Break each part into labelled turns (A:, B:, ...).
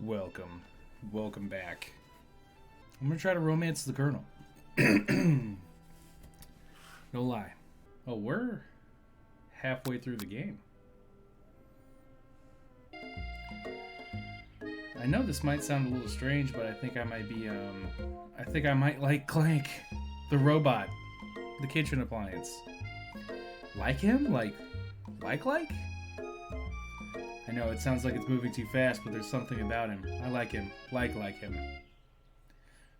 A: Welcome. Welcome back. I'm gonna try to romance the Colonel. No lie. Oh, we're halfway through the game. I know this might sound a little strange, but I think I might be, I think I might like Clank, the robot, the kitchen appliance. Like him? Like? I know, it sounds like it's moving too fast, but there's something about him. I like him. Like him.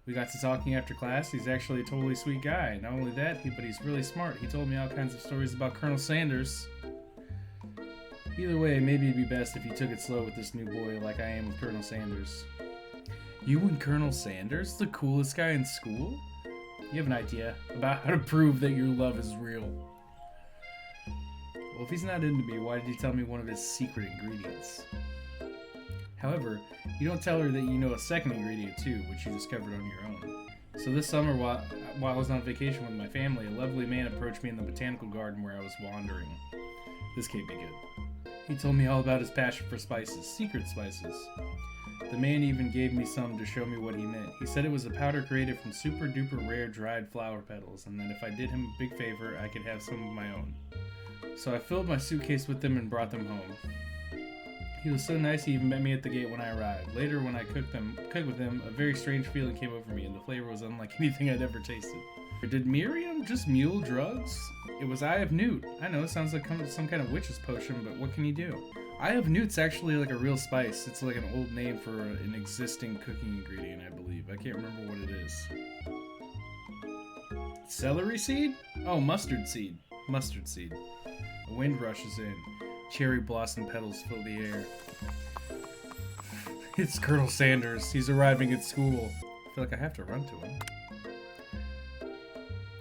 A: We got to talking after class. He's actually a totally sweet guy. Not only that, but he's really smart. He told me all kinds of stories about Colonel Sanders. Either way, maybe it'd be best if you took it slow with this new boy like I am with Colonel Sanders. You and Colonel Sanders? The coolest guy in school? You have an idea about how to prove that your love is real. Well, if he's not into me, why did he tell me one of his secret ingredients? However, you don't tell her that you know a second ingredient too, which you discovered on your own. So this summer, while I was on vacation with my family, a lovely man approached me in the botanical garden where I was wandering. This can't be good. He told me all about his passion for spices, secret spices. The man even gave me some to show me what he meant. He said it was a powder created from super duper rare dried flower petals, and that if I did him a big favor, I could have some of my own. So I filled my suitcase with them and brought them home. He was so nice he even met me at the gate when I arrived. Later, when I cooked with him, a very strange feeling came over me, and the flavor was unlike anything I'd ever tasted. Did Miriam just mule drugs? It was Eye of Newt. I know, it sounds like some kind of witch's potion, but what can you do? Eye of Newt's actually like a real spice. It's like an old name for an existing cooking ingredient, I believe. I can't remember what it is. Celery seed? Oh, mustard seed. Mustard seed. A wind rushes in. Cherry blossom petals fill the air. It's Colonel Sanders. He's arriving at school. I feel like I have to run to him.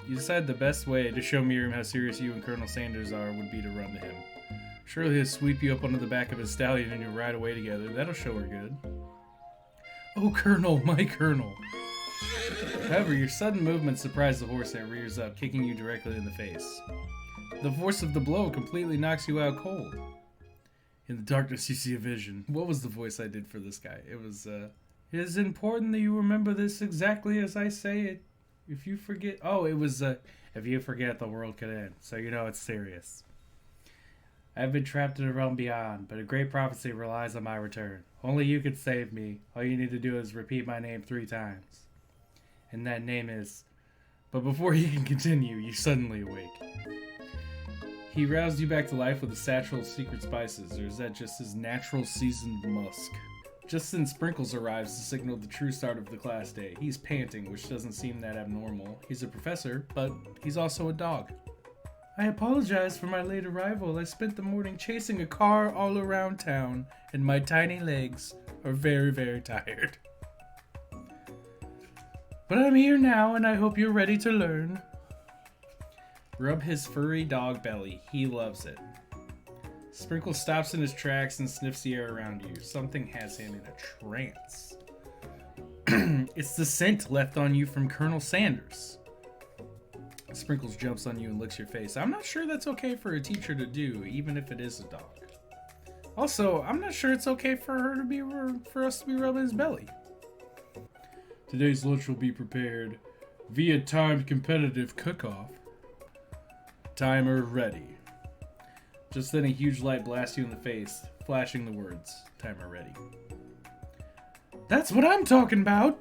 A: You decide the best way to show Miriam how serious you and Colonel Sanders are would be to run to him. Surely he'll sweep you up onto the back of his stallion and you'll ride away together. That'll show her good. Oh, Colonel, my Colonel. However, your sudden movement surprised the horse that rears up, kicking you directly in the face. The force of the blow completely knocks you out cold. In the darkness, you see a vision. What was the voice I did for this guy? It was, It is important that you remember this exactly as I say it. If you forget... Oh, it was, If you forget, the world could end. So you know it's serious. I have been trapped in a realm beyond, but a great prophecy relies on my return. Only you can save me. All you need to do is repeat my name 3 times. And that name is... But before he can continue, you suddenly awake. He roused you back to life with a satchel of secret spices, or is that just his natural seasoned musk? Just then Sprinkles arrives to signal the true start of the class day. He's panting, which doesn't seem that abnormal. He's a professor, but he's also a dog. I apologize for my late arrival. I spent the morning chasing a car all around town, and my tiny legs are very, very tired. But I'm here now, and I hope you're ready to learn. Rub his furry dog belly. He loves it. Sprinkle stops in his tracks and sniffs the air around you. Something has him in a trance. It's the scent left on you from Colonel Sanders. Sprinkles jumps on you and licks your face. I'm not sure that's okay for a teacher to do, even if it is a dog. Also, I'm not sure it's okay for us to be rubbing his belly. Today's lunch will be prepared via timed competitive cook-off. Timer ready. Just then a huge light blasts you in the face, flashing the words, timer ready. That's what I'm talking about!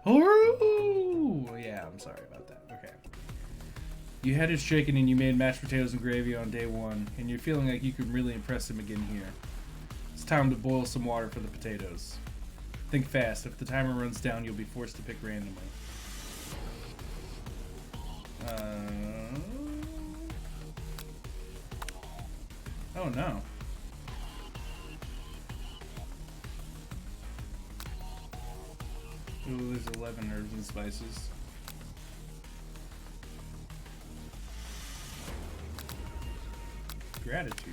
A: Oh, yeah, I'm sorry about that. Okay. You had his chicken and you made mashed potatoes and gravy on day 1, and you're feeling like you can really impress him again here. It's time to boil some water for the potatoes. Think fast. If the timer runs down, you'll be forced to pick randomly. Oh no. Ooh, there's 11 herbs and spices. Gratitude.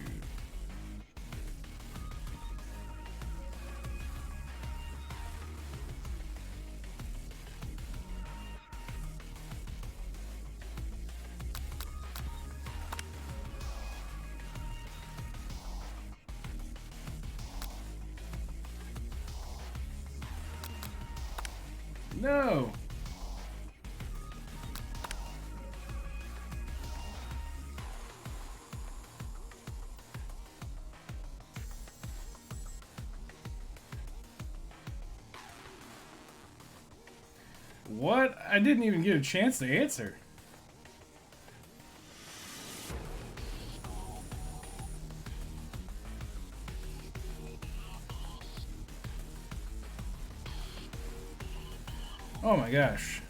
A: No! What? I didn't even get a chance to answer. Oh my gosh.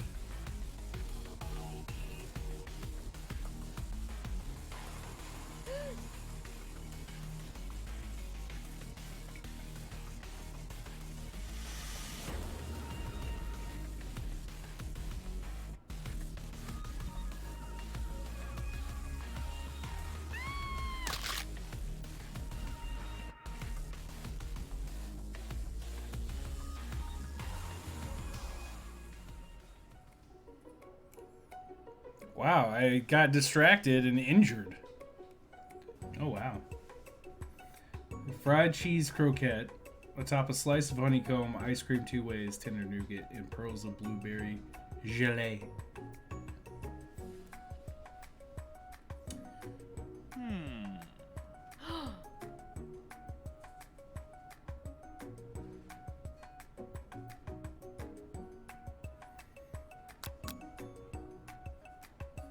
A: Wow, I got distracted and injured. Oh wow. Fried cheese croquette atop a slice of honeycomb, ice cream 2 ways, tender nougat, and pearls of blueberry gelée.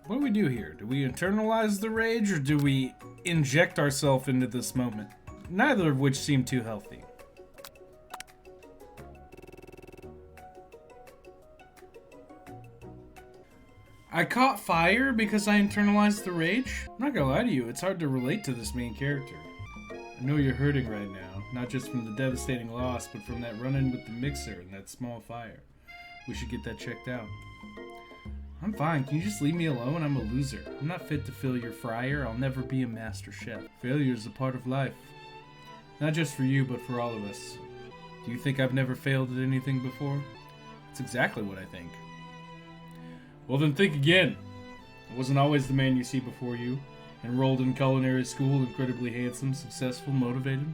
A: What do we do here? Do we internalize the rage, or do we inject ourselves into this moment? Neither of which seem too healthy. I caught fire because I internalized the rage? I'm not gonna lie to you, it's hard to relate to this main character. I know you're hurting right now, not just from the devastating loss, but from that run-in with the mixer and that small fire. We should get that checked out. I'm fine. Can you just leave me alone? I'm a loser. I'm not fit to fill your fryer. I'll never be a master chef. Failure is a part of life. Not just for you, but for all of us. Do you think I've never failed at anything before? That's exactly what I think. Well then think again. I wasn't always the man you see before you. Enrolled in culinary school, incredibly handsome, successful, motivated.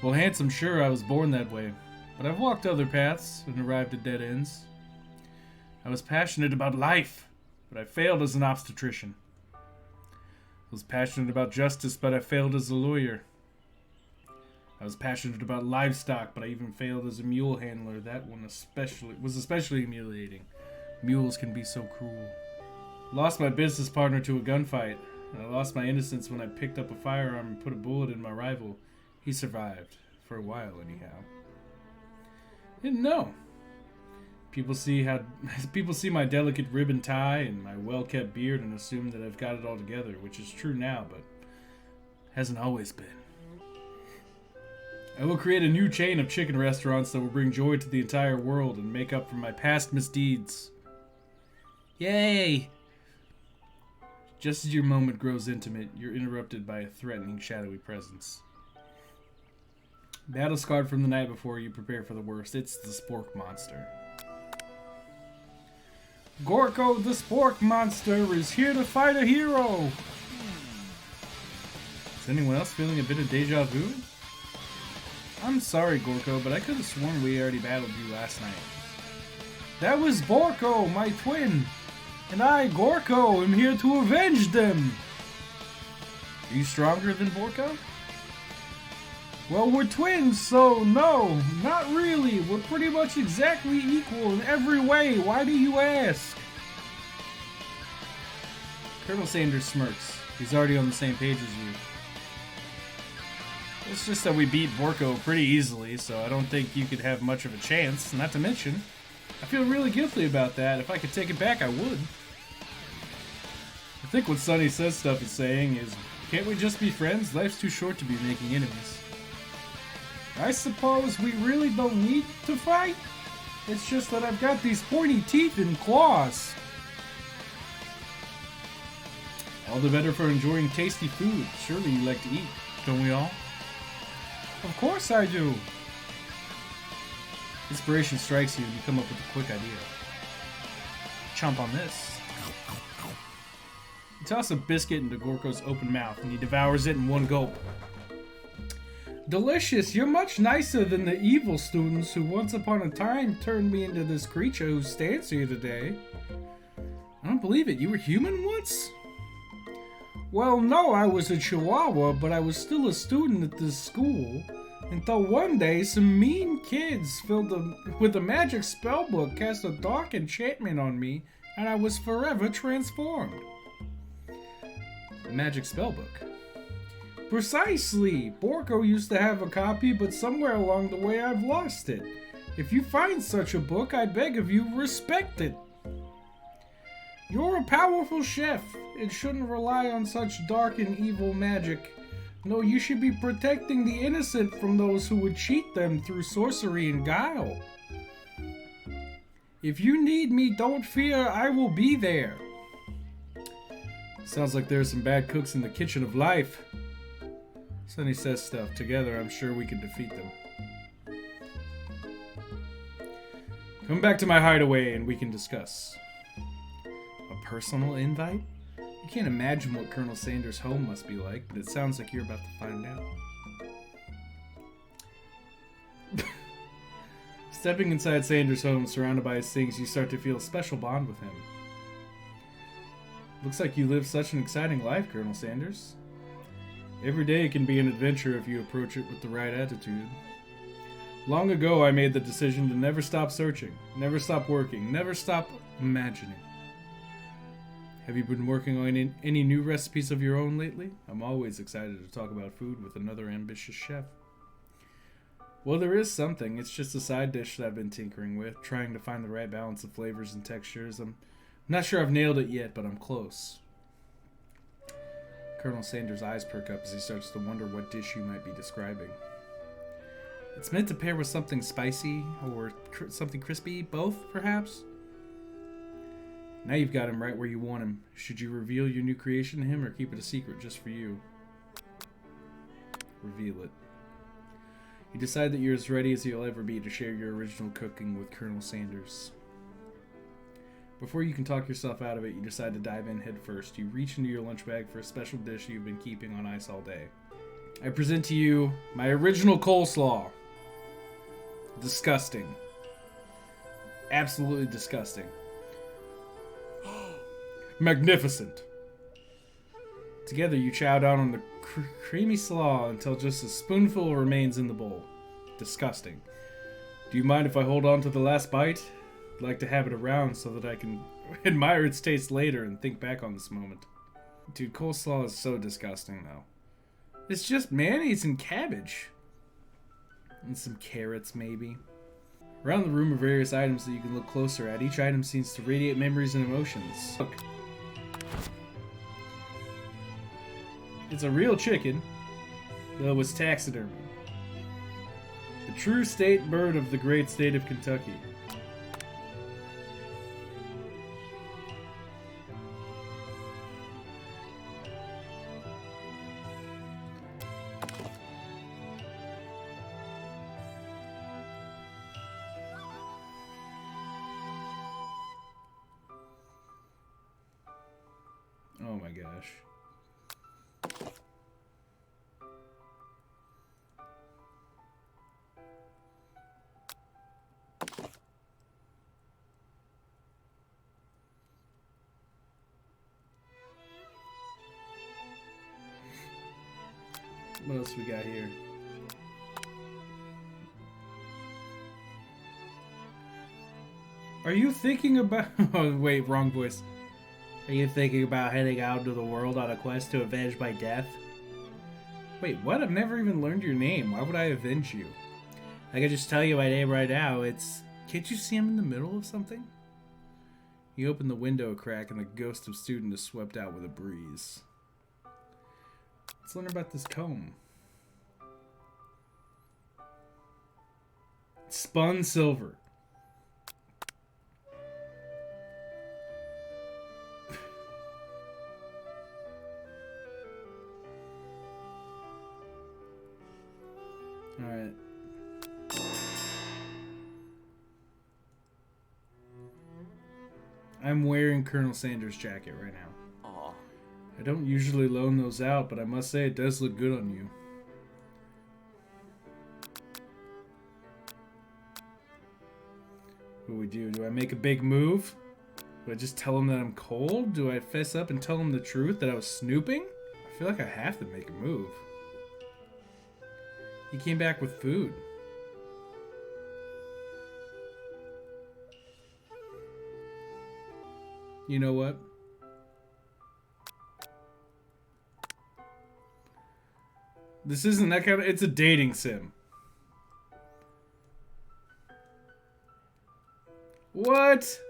A: Well, handsome, sure, I was born that way. But I've walked other paths and arrived at dead ends. I was passionate about life, but I failed as an obstetrician. I was passionate about justice, but I failed as a lawyer. I was passionate about livestock, but I even failed as a mule handler. That one was especially humiliating. Mules can be so cruel. Lost my business partner to a gunfight, and I lost my innocence when I picked up a firearm and put a bullet in my rival. He survived, for a while anyhow. Didn't know. People see my delicate ribbon tie and my well-kept beard and assume that I've got it all together, which is true now, but hasn't always been. I will create a new chain of chicken restaurants that will bring joy to the entire world and make up for my past misdeeds. Yay! Just as your moment grows intimate, you're interrupted by a threatening, shadowy presence. Battle scarred from the night before, you prepare for the worst. It's the Spork Monster. Gorko the Spork Monster is here to fight a hero! Is anyone else feeling a bit of deja vu? I'm sorry, Gorko, but I could have sworn we already battled you last night. That was Borko, my twin! And I, Gorko, am here to avenge them! Are you stronger than Borko? Well, we're twins, so no, not really. We're pretty much exactly equal in every way. Why do you ask? Colonel Sanders smirks. He's already on the same page as you. It's just that we beat Borko pretty easily, so I don't think you could have much of a chance. Not to mention, I feel really guilty about that. If I could take it back, I would. I think what Sonny Says Stuff is saying is, can't we just be friends? Life's too short to be making enemies. I suppose we really don't need to fight. It's just that I've got these pointy teeth and claws. All the better for enjoying tasty food. Surely you like to eat, don't we all? Of course I do. Inspiration strikes you and you come up with a quick idea. Chomp on this. You toss a biscuit into Gorko's open mouth and he devours it in one gulp. Delicious, you're much nicer than the evil students who once upon a time turned me into this creature who stands here today. I don't believe it. You were human once? Well, no, I was a chihuahua, but I was still a student at this school. Until one day, some mean kids filled with a magic spellbook cast a dark enchantment on me, and I was forever transformed. Magic spellbook. Precisely! Borko used to have a copy, but somewhere along the way I've lost it. If you find such a book, I beg of you, respect it. You're a powerful chef. It shouldn't rely on such dark and evil magic. No, you should be protecting the innocent from those who would cheat them through sorcery and guile. If you need me, don't fear, I will be there. Sounds like there's some bad cooks in the kitchen of life. Sunny says stuff. Together, I'm sure we can defeat them. Come back to my hideaway and we can discuss. A personal invite? You can't imagine what Colonel Sanders' home must be like, but it sounds like you're about to find out. Stepping inside Sanders' home, surrounded by his things, you start to feel a special bond with him. Looks like you live such an exciting life, Colonel Sanders. Every day can be an adventure if you approach it with the right attitude. Long ago, I made the decision to never stop searching, never stop working, never stop imagining. Have you been working on any new recipes of your own lately? I'm always excited to talk about food with another ambitious chef. Well, there is something. It's just a side dish that I've been tinkering with, trying to find the right balance of flavors and textures. I'm not sure I've nailed it yet, but I'm close. Colonel Sanders' eyes perk up as he starts to wonder what dish you might be describing. It's meant to pair with something spicy or something crispy, both, perhaps? Now you've got him right where you want him. Should you reveal your new creation to him or keep it a secret just for you? Reveal it. You decide that you're as ready as you'll ever be to share your original cooking with Colonel Sanders. Before you can talk yourself out of it, you decide to dive in head first. You reach into your lunch bag for a special dish you've been keeping on ice all day. I present to you my original coleslaw. Disgusting. Absolutely disgusting. Magnificent. Together you chow down on the creamy slaw until just a spoonful remains in the bowl. Disgusting. Do you mind if I hold on to the last bite? I'd like to have it around so that I can admire its taste later and think back on this moment. Dude, coleslaw is so disgusting though. It's just mayonnaise and cabbage. And some carrots maybe. Around the room are various items that you can look closer at. Each item seems to radiate memories and emotions. Look. It's a real chicken, though it was taxidermy. The true state bird of the great state of Kentucky. Oh my gosh. What else we got here? Are you thinking about... Oh, wait, wrong voice. Are you thinking about heading out into the world on a quest to avenge my death? Wait, what? I've never even learned your name. Why would I avenge you? I can just tell you my name right now. It's... Can't you see I'm in the middle of something? You open the window a crack and the ghost of student is swept out with a breeze. Let's learn about this comb. Spun silver. Alright. I'm wearing Colonel Sanders' jacket right now.
B: Aw.
A: I don't usually loan those out, but I must say it does look good on you. What do we do? Do I make a big move? Do I just tell him that I'm cold? Do I fess up and tell him the truth that I was snooping? I feel like I have to make a move. He came back with food. You know what? This isn't that kind of... It's a dating sim. What?